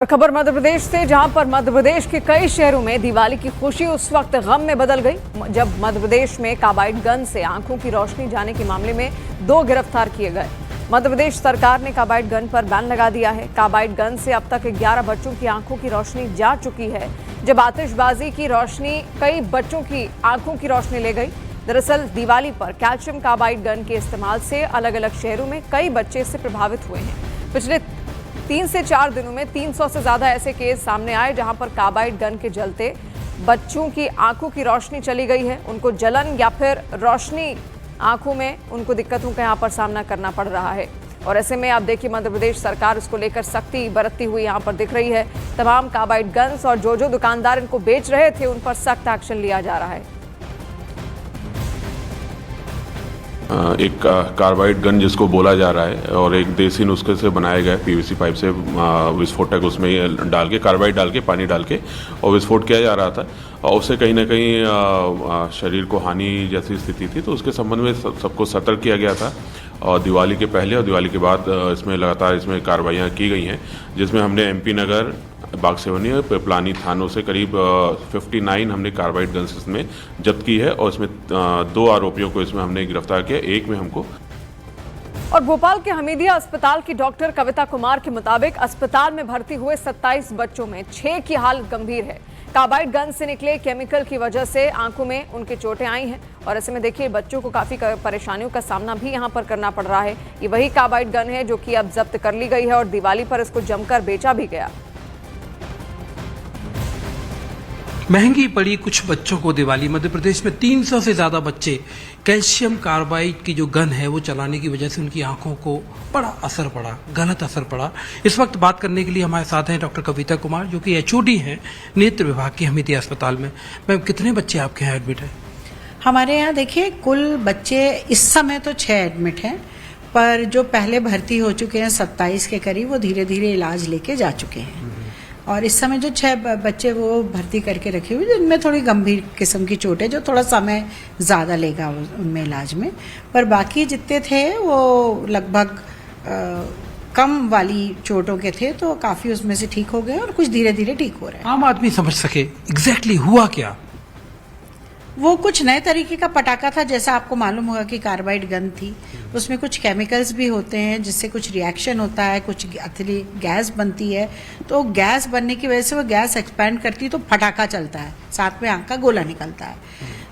खबर मध्य प्रदेश से, जहां पर मध्य प्रदेश के कई शहरों में दिवाली की खुशी उस वक्त गम में बदल गई जब मध्य प्रदेश में कार्बाइड गन से आंखों की रोशनी जाने के मामले में 2 गिरफ्तार किए गए। मध्य प्रदेश सरकार ने कार्बाइड गन पर बैन लगा दिया है। कार्बाइड गन से अब तक 11 बच्चों की आंखों की रोशनी जा चुकी है, जब आतिशबाजी की रोशनी कई बच्चों की आंखों की रोशनी ले गई। दरअसल दिवाली पर कैल्शियम कार्बाइड गन के इस्तेमाल से अलग अलग शहरों में कई बच्चे इससे प्रभावित हुए हैं। पिछले 3 से 4 दिनों में 300 से ज्यादा ऐसे केस सामने आए जहां पर कार्बाइड गन के जलते बच्चों की आंखों की रोशनी चली गई है। उनको जलन या फिर रोशनी आंखों में उनको दिक्कतों का यहां पर सामना करना पड़ रहा है। और ऐसे में आप देखिए मध्य प्रदेश सरकार इसको लेकर सख्ती बरतती हुई यहां पर दिख रही है। तमाम कार्बाइड गन्स और जो दुकानदार इनको बेच रहे थे उन पर सख्त एक्शन लिया जा रहा है। एक कार्बाइड गन जिसको बोला जा रहा है और एक देसी नुस्खे से बनाया गया पीवीसी पाइप से विस्फोटक उसमें डाल के कार्बाइड डाल के पानी डाल के और विस्फोट किया जा रहा था और उससे कहीं ना कहीं शरीर को हानि जैसी स्थिति थी। तो उसके संबंध में सबको सतर्क किया गया था और दिवाली के पहले और दिवाली के बाद इसमें लगातार इसमें कार्रवाइयाँ की गई हैं, जिसमें हमने एमपी नगर, बागसेवनी और पिपलानी थानों से करीब 59 हमने कार्बाइड गन्स इसमें जब्त की है और इसमें 2 आरोपियों को इसमें हमने गिरफ्तार किया, एक में हमको। और भोपाल के हमीदिया अस्पताल की डॉक्टर कविता कुमार के मुताबिक अस्पताल में भर्ती हुए 27 बच्चों में 6 की हालत गंभीर है। कार्बाइड गन से निकले केमिकल की वजह से आंखों में उनके चोटें आई हैं और ऐसे में देखिए बच्चों को काफी परेशानियों का सामना भी यहां पर करना पड़ रहा है। ये वही कार्बाइड गन है जो कि अब जब्त कर ली गई है और दिवाली पर इसको जमकर बेचा भी गया। महंगी पड़ी कुछ बच्चों को दिवाली। मध्य प्रदेश में 300 से ज्यादा बच्चे कैल्शियम कार्बाइड की जो गन है वो चलाने की वजह से उनकी आंखों को बड़ा असर पड़ा, गलत असर पड़ा। इस वक्त बात करने के लिए हमारे साथ हैं डॉक्टर कविता कुमार, जो कि एचओडी हैं नेत्र विभाग के हमीदिया अस्पताल में। मैम, कितने बच्चे आपके यहाँ एडमिट हैं? हमारे यहाँ देखिए कुल बच्चे इस समय तो 6 एडमिट हैं, पर जो पहले भर्ती हो चुके हैं 27 के करीब, वो धीरे धीरे इलाज लेके जा चुके हैं। और इस समय जो 6 बच्चे वो भर्ती करके रखे हुए, जिनमें थोड़ी गंभीर किस्म की चोट है, जो थोड़ा समय ज़्यादा लेगा उनमें इलाज में। पर बाकी जितने थे वो लगभग कम वाली चोटों के थे, तो काफ़ी उसमें से ठीक हो गए और कुछ धीरे धीरे ठीक हो रहे हैं। आम आदमी समझ सके एग्जैक्टली हुआ क्या? वो कुछ नए तरीके का पटाखा था, जैसा आपको मालूम होगा कि कार्बाइड गन थी। उसमें कुछ केमिकल्स भी होते हैं जिससे कुछ रिएक्शन होता है, कुछ अथली गैस बनती है। तो गैस बनने की वजह से वो गैस एक्सपैंड करती है तो फटाखा चलता है, साथ में आग का गोला निकलता है।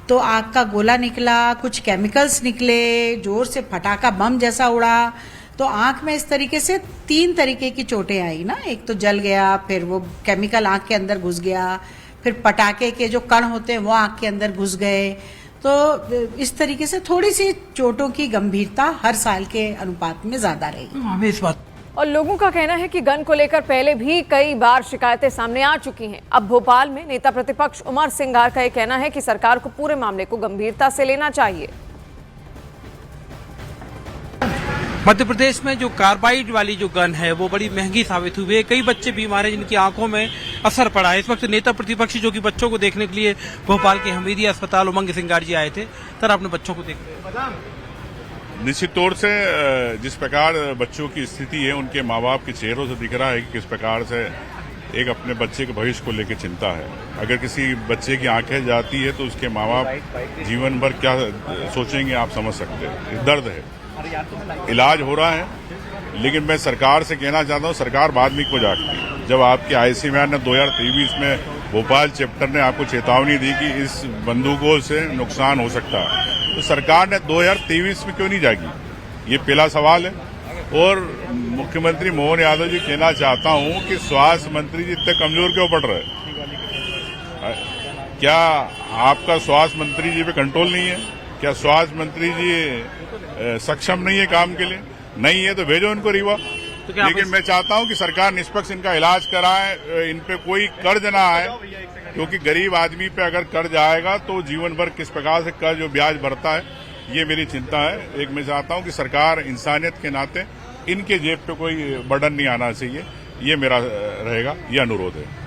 तो आग का गोला निकला, कुछ केमिकल्स निकले, जोर से फटाखा बम जैसा उड़ा, तो आंख में इस तरीके से 3 तरीके की चोटें आई ना। एक तो जल गया, फिर वो केमिकल आंख के अंदर घुस गया, फिर पटाखे के जो कण होते हैं वो आंख के अंदर घुस गए। तो इस तरीके से थोड़ी सी चोटों की गंभीरता हर साल के अनुपात में ज्यादा रही। हमें इस बात और लोगों का कहना है कि गन को लेकर पहले भी कई बार शिकायतें सामने आ चुकी हैं। अब भोपाल में नेता प्रतिपक्ष उमर सिंगार का यह कहना है कि सरकार को पूरे मामले को गंभीरता से लेना चाहिए। मध्य प्रदेश में जो कार्बाइड वाली जो गन है वो बड़ी महंगी साबित हुई है। कई बच्चे बीमार हैं जिनकी आंखों में असर पड़ा है। इस वक्त नेता प्रतिपक्षी जो कि बच्चों को देखने के लिए भोपाल के हमीदिया अस्पताल उमंग सिंगार जी आए थे। सर, आपने बच्चों को देखा? निश्चित तौर से जिस प्रकार बच्चों की स्थिति है, उनके माँ बाप के चेहरों से दिख रहा है कि किस प्रकार से एक अपने बच्चे के भविष्य को लेकर चिंता है। अगर किसी बच्चे की आंखें जाती है तो उसके माँ बाप जीवन भर क्या सोचेंगे, आप समझ सकते हैं। ये दर्द है, इलाज हो रहा है, लेकिन मैं सरकार से कहना चाहता हूँ, सरकार बाद में को जागती है। जब आपके आईसीएमआर ने 2023 में भोपाल चैप्टर ने आपको चेतावनी दी कि इस बंदूकों से नुकसान हो सकता है, तो सरकार ने 2023 में क्यों नहीं जागी? ये पहला सवाल है। और मुख्यमंत्री मोहन यादव जी कहना चाहता हूँ कि स्वास्थ्य मंत्री जी इतने कमजोर क्यों पड़ रहे हैं? क्या आपका स्वास्थ्य मंत्री जी पे कंट्रोल नहीं है? क्या स्वास्थ्य मंत्री जी सक्षम नहीं है काम के लिए? नहीं है तो भेजो इनको रीवा। तो लेकिन मैं चाहता हूं कि सरकार निष्पक्ष इनका इलाज कराए, इन पे कोई कर्ज ना आए, क्योंकि गरीब आदमी पे अगर कर्ज आएगा तो जीवन भर किस प्रकार से कर्ज और ब्याज बढ़ता है, ये मेरी चिंता है। एक मैं चाहता हूं कि सरकार इंसानियत के नाते इनके जेब पे कोई बर्डन नहीं आना चाहिए, ये मेरा रहेगा, ये अनुरोध है।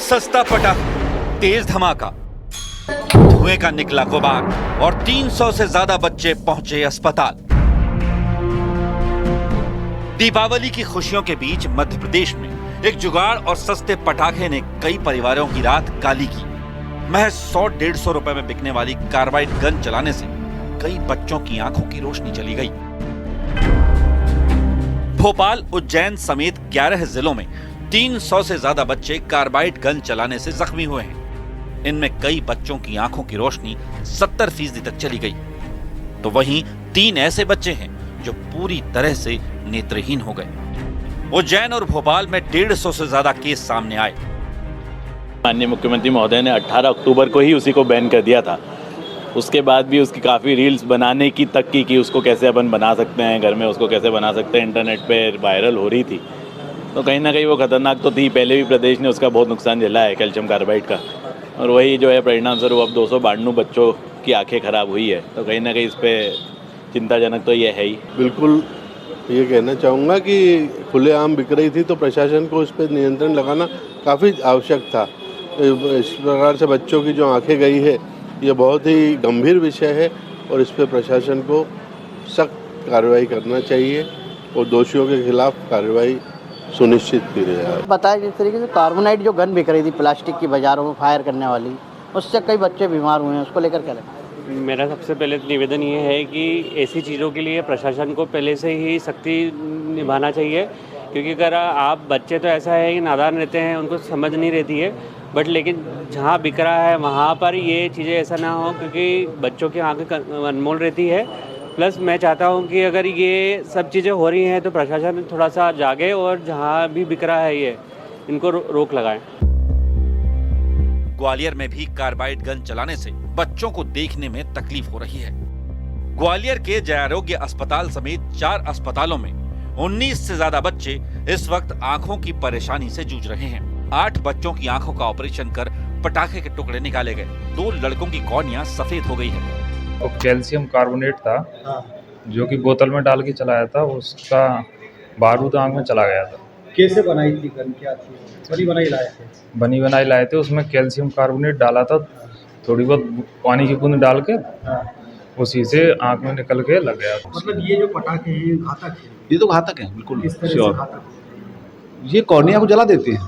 सस्ता पटाखा तेज धमाका, धुएं का निकला गुबार और 300 से ज्यादा बच्चे पहुंचे अस्पताल। दीपावली की खुशियों के बीच मध्य प्रदेश में एक जुगाड़ और सस्ते पटाखे ने कई परिवारों की रात काली की। महज 100-150 रुपए में बिकने वाली कार्बाइड गन चलाने से कई बच्चों की आंखों की रोशनी चली गई। भोपाल, उज्जैन समेत 11 जिलों में 300 से ज्यादा बच्चे कार्बाइड गन चलाने से जख्मी हुए हैं। इनमें कई बच्चों की आंखों की रोशनी 70% तक चली गई, तो वहीं 3 ऐसे बच्चे हैं जो पूरी तरह से नेत्रहीन हो गए। उज्जैन और भोपाल में 150 से ज्यादा केस सामने आए। माननीय मुख्यमंत्री महोदय ने 18 अक्टूबर को ही उसी को बैन कर दिया था। उसके बाद भी उसकी काफ़ी रील्स बनाने की तक की उसको कैसे अपन बना सकते हैं, घर में उसको कैसे बना सकते हैं, इंटरनेट पे वायरल हो रही थी। तो कहीं ना कहीं वो खतरनाक तो थी। पहले भी प्रदेश ने उसका बहुत नुकसान झेला है कैल्शियम कार्बाइड का, और वही जो है परिणाम स्वरूप अब 292 बच्चों की आंखें खराब हुई है। तो कहीं ना कहीं इस पर चिंताजनक तो ये है ही। बिल्कुल ये कहना चाहूँगा कि खुलेआम बिक रही थी तो प्रशासन को उस पर नियंत्रण लगाना काफ़ी आवश्यक था। इस प्रकार से बच्चों की जो आंखें गई है ये बहुत ही गंभीर विषय है और इस पर प्रशासन को सख्त कार्रवाई करना चाहिए और दोषियों के खिलाफ कार्रवाई सुनिश्चित की जाए। बताया जिस तरीके से कार्बोनाइड जो गन बिक रही थी प्लास्टिक की बाज़ारों में फायर करने वाली, उससे कई बच्चे बीमार हुए हैं, उसको लेकर क्या लगता है? मेरा सबसे पहले निवेदन ये है कि ऐसी चीज़ों के लिए प्रशासन को पहले से ही सख्ती निभाना चाहिए, क्योंकि अगर आप बच्चे तो ऐसा है कि नादान रहते हैं, उनको समझ नहीं रहती है, बट लेकिन जहाँ बिक रहा है वहाँ पर ये चीज़ें ऐसा ना हो, क्योंकि बच्चों की आंखें अनमोल रहती है। प्लस मैं चाहता हूँ कि अगर ये सब चीज़ें हो रही हैं तो प्रशासन थोड़ा सा जागे और जहाँ भी बिक रहा है ये इनको रोक लगाएं। ग्वालियर में भी कार्बाइड गन चलाने से बच्चों को देखने में तकलीफ हो रही है। ग्वालियर के जयारोग्य अस्पताल समेत 4 अस्पतालों में 19 से ज्यादा बच्चे इस वक्त आंखों की परेशानी से जूझ रहे हैं। 8 बच्चों की आंखों का ऑपरेशन कर पटाखे के टुकड़े निकाले गए। 2 लड़कों की कॉर्निया सफेद हो गई है। और कैल्शियम कार्बोनेट था जो कि बोतल में डाल के चलाया था, उसका बारूद आंख में चला गया था। कैसे बनाई थी गन, क्या थी? बनी बनाई लाए थे, उसमें कैल्शियम कार्बोनेट डाला था, थोड़ी बहुत पानी की बूंद डाल के उसी से आंख में निकल के लग गया। मतलब ये जो पटाखे हैं घातक है? ये तो घातक है, बिल्कुल श्योर। ये कॉर्निया को जला देते हैं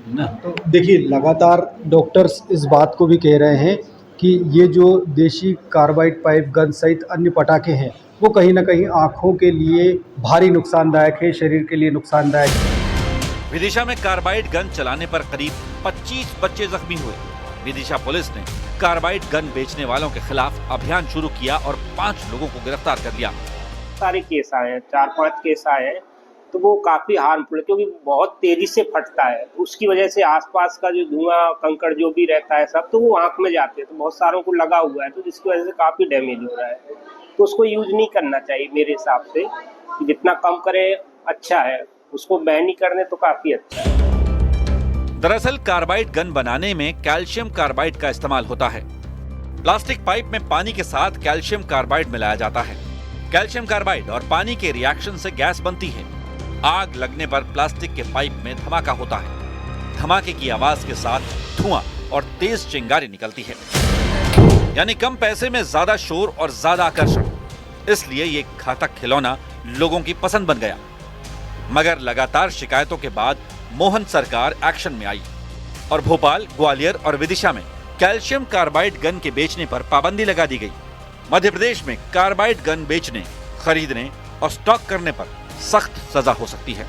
ना। तो देखिए, लगातार डॉक्टर्स इस बात को भी कह रहे हैं कि ये जो देशी कार्बाइड पाइप गन सहित अन्य पटाखे हैं वो कहीं ना कहीं आंखों के लिए भारी नुकसानदायक है, शरीर के लिए नुकसानदायक है। विदिशा में कार्बाइड गन चलाने पर करीब 25 बच्चे जख्मी हुए। विदिशा पुलिस ने कार्बाइड गन बेचने वालों के खिलाफ अभियान शुरू किया और 5 लोगों को गिरफ्तार कर लिया। सारे केस आए हैं, 4-5 केस आए हैं, तो वो काफ़ी हार्मफुल है क्योंकि बहुत तेज़ी से फटता है। उसकी वजह से आसपास का जो धुआं कंकड़ जो भी रहता है सब, तो वो आंख में जाते हैं, तो बहुत सारों को लगा हुआ है, तो जिसकी वजह से काफ़ी डैमेज हो रहा है। तो उसको यूज नहीं करना चाहिए मेरे हिसाब से, कि जितना कम करे अच्छा है, उसको बैन नहीं करने तो काफ़ी अच्छा है। दरअसल कार्बाइड गन बनाने में कैल्शियम कार्बाइड का इस्तेमाल होता है। प्लास्टिक पाइप में पानी के साथ कैल्शियम कार्बाइड मिलाया जाता है। कैल्शियम कार्बाइड और पानी के रिएक्शन से गैस बनती है। आग लगने पर प्लास्टिक के पाइप में धमाका होता है। धमाके की आवाज के साथ धुआं और तेज चिंगारी निकलती है, यानी कम पैसे में ज्यादा शोर और ज्यादा आकर्षण। इसलिए ये घातक खिलौना लोगों की पसंद बन गया। मगर लगातार शिकायतों के बाद मोहन सरकार एक्शन में आई और भोपाल, ग्वालियर और विदिशा में कैल्शियम कार्बाइड गन के बेचने पर पाबंदी लगा दी गई। मध्य प्रदेश में कार्बाइड गन बेचने, खरीदने और स्टॉक करने पर सख्त सजा हो सकती है।